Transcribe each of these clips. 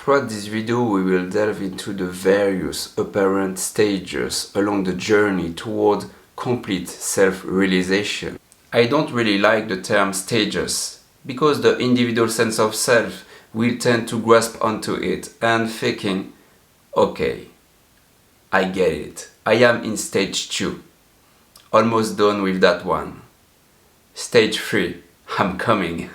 Throughout this video we will delve into the various apparent stages along the journey toward complete self-realization. I don't really like the term stages, because the individual sense of self will tend to grasp onto it and thinking, okay, I get it, I am in stage 2, almost done with that one. Stage 3, I'm coming.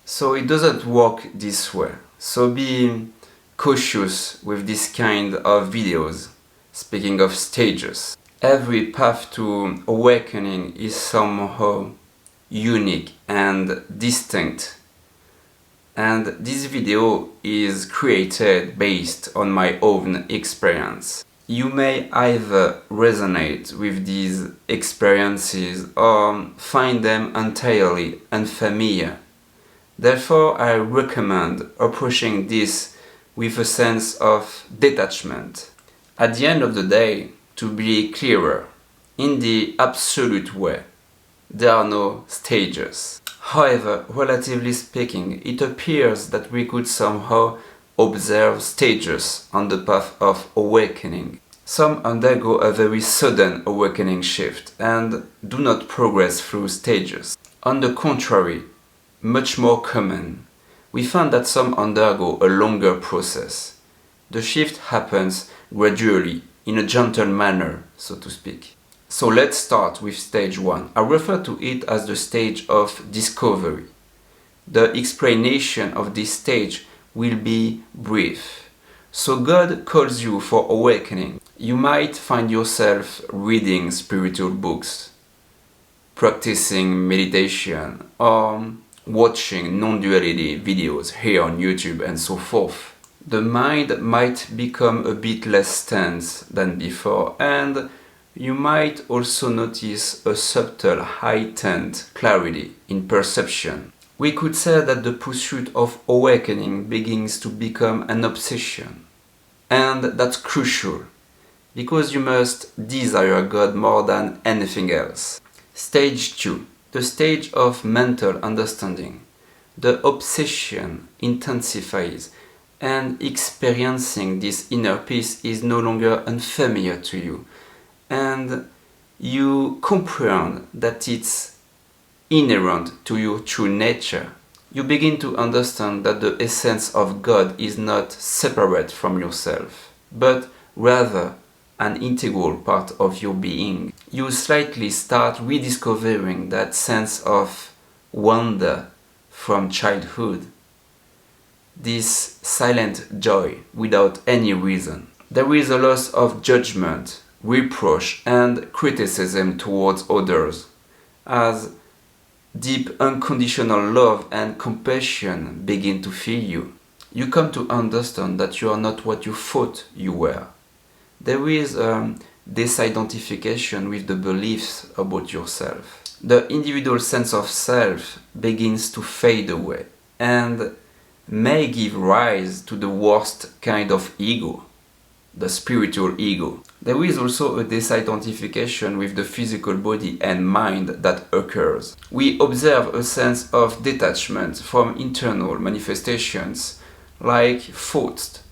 So it doesn't work this way. So be cautious with this kind of videos. Speaking of stages, every path to awakening is somehow unique and distinct. And this video is created based on my own experience. You may either resonate with these experiences or find them entirely unfamiliar. Therefore, I recommend approaching this with a sense of detachment. At the end of the day, to be clearer, in the absolute way, there are no stages. However, relatively speaking, it appears that we could somehow observe stages on the path of awakening. Some undergo a very sudden awakening shift and do not progress through stages. On the contrary, much more common, we find that some undergo a longer process. The shift happens gradually, in a gentle manner, so to speak. So let's start with stage 1. I refer to it as the stage of discovery. The explanation of this stage will be brief. So God calls you for awakening. You might find yourself reading spiritual books, practicing meditation, or watching non-duality videos here on YouTube and so forth. The mind might become a bit less tense than before, and you might also notice a subtle heightened clarity in perception. We could say that the pursuit of awakening begins to become an obsession. And that's crucial, because you must desire God more than anything else. Stage 2. The stage of mental understanding. The obsession intensifies, and experiencing this inner peace is no longer unfamiliar to you, and you comprehend that it's inherent to your true nature. You begin to understand that the essence of God is not separate from yourself, but rather an integral part of your being. You slightly start rediscovering that sense of wonder from childhood, this silent joy without any reason. There is a loss of judgment, reproach and criticism towards others, as deep unconditional love and compassion begin to fill you. You come to understand that you are not what you thought you were. There is disidentification with the beliefs about yourself. The individual sense of self begins to fade away and may give rise to the worst kind of ego, the spiritual ego. There is also a disidentification with the physical body and mind that occurs. We observe a sense of detachment from internal manifestations like thoughts,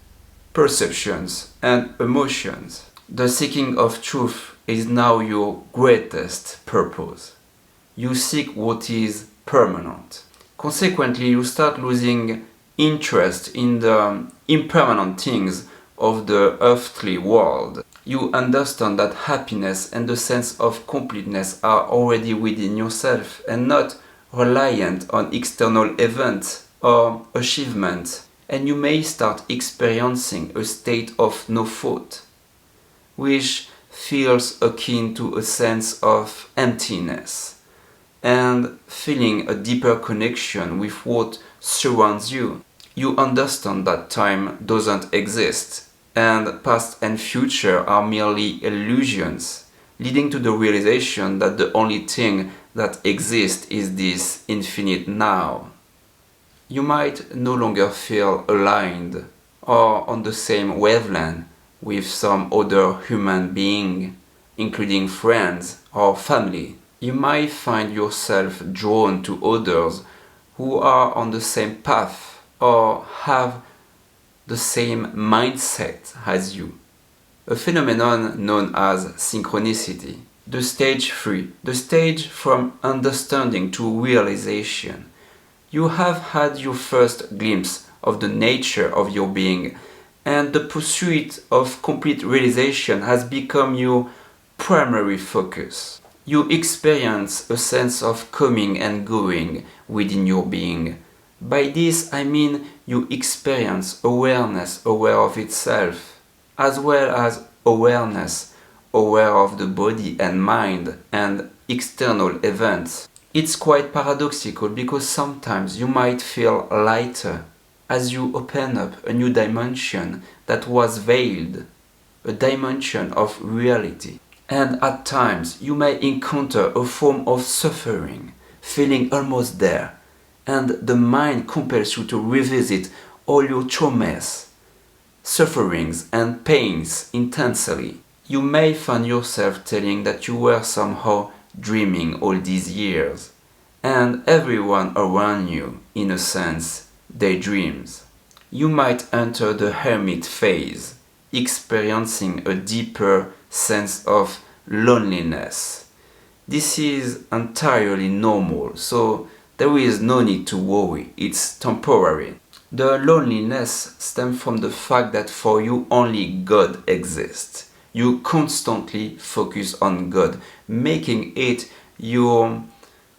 perceptions and emotions. The seeking of truth is now your greatest purpose. You seek what is permanent. Consequently, you start losing interest in the impermanent things of the earthly world. You understand that happiness and the sense of completeness are already within yourself and not reliant on external events or achievements. And you may start experiencing a state of no thought, which feels akin to a sense of emptiness and feeling a deeper connection with what surrounds you. You understand that time doesn't exist and past and future are merely illusions, leading to the realization that the only thing that exists is this infinite now. You might no longer feel aligned or on the same wavelength with some other human being, including friends or family. You might find yourself drawn to others who are on the same path or have the same mindset as you. A phenomenon known as synchronicity. The stage 3, the stage from understanding to realization. You have had your first glimpse of the nature of your being, and the pursuit of complete realization has become your primary focus. You experience a sense of coming and going within your being. By this I mean you experience awareness aware of itself, as well as awareness aware of the body and mind and external events. It's quite paradoxical because sometimes you might feel lighter as you open up a new dimension that was veiled, a dimension of reality. And at times you may encounter a form of suffering, feeling almost there, and the mind compels you to revisit all your traumas, sufferings and pains intensely. You may find yourself telling that you were somehow dreaming all these years, and everyone around you, in a sense, daydreams. You might enter the hermit phase, experiencing a deeper sense of loneliness. This is entirely normal, so there is no need to worry, it's temporary. The loneliness stems from the fact that for you only God exists. You constantly focus on God, making it your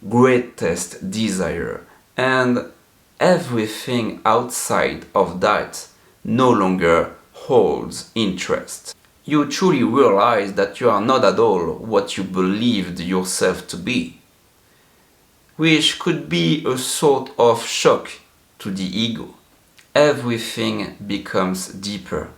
greatest desire, and everything outside of that no longer holds interest. You truly realize that you are not at all what you believed yourself to be, which could be a sort of shock to the ego. Everything becomes deeper.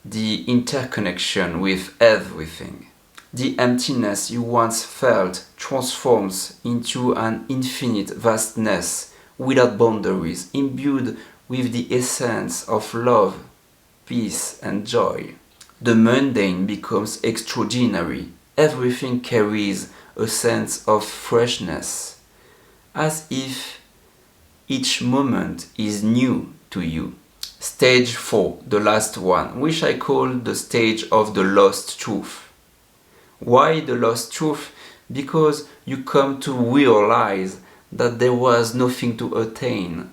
The interconnection with everything. The emptiness you once felt transforms into an infinite vastness without boundaries, imbued with the essence of love, peace and joy. The mundane becomes extraordinary. Everything carries a sense of freshness, as if each moment is new to you. Stage 4, the last one, which I call the stage of the lost truth. Why the lost truth? Because you come to realize that there was nothing to attain.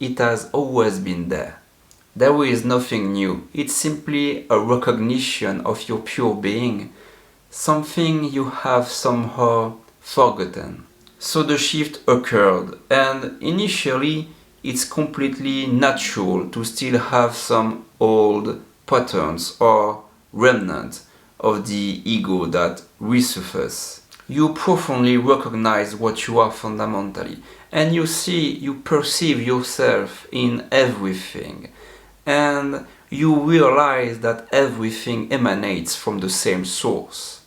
It has always been there. There is nothing new. It's simply a recognition of your pure being, something you have somehow forgotten. So the shift occurred, and initially it's completely natural to still have some old patterns or remnants of the ego that resurface. You profoundly recognize what you are fundamentally, and you perceive yourself in everything, and you realize that everything emanates from the same source,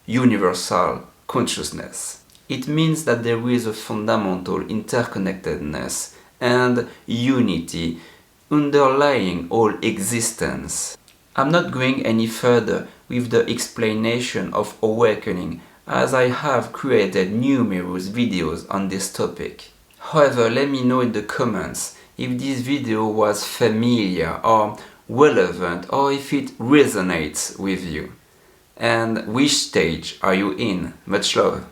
universal consciousness. It means that there is a fundamental interconnectedness and unity underlying all existence. I'm not going any further with the explanation of awakening, as I have created numerous videos on this topic. However, let me know in the comments if this video was familiar or relevant, or if it resonates with you. And which stage are you in? Much love.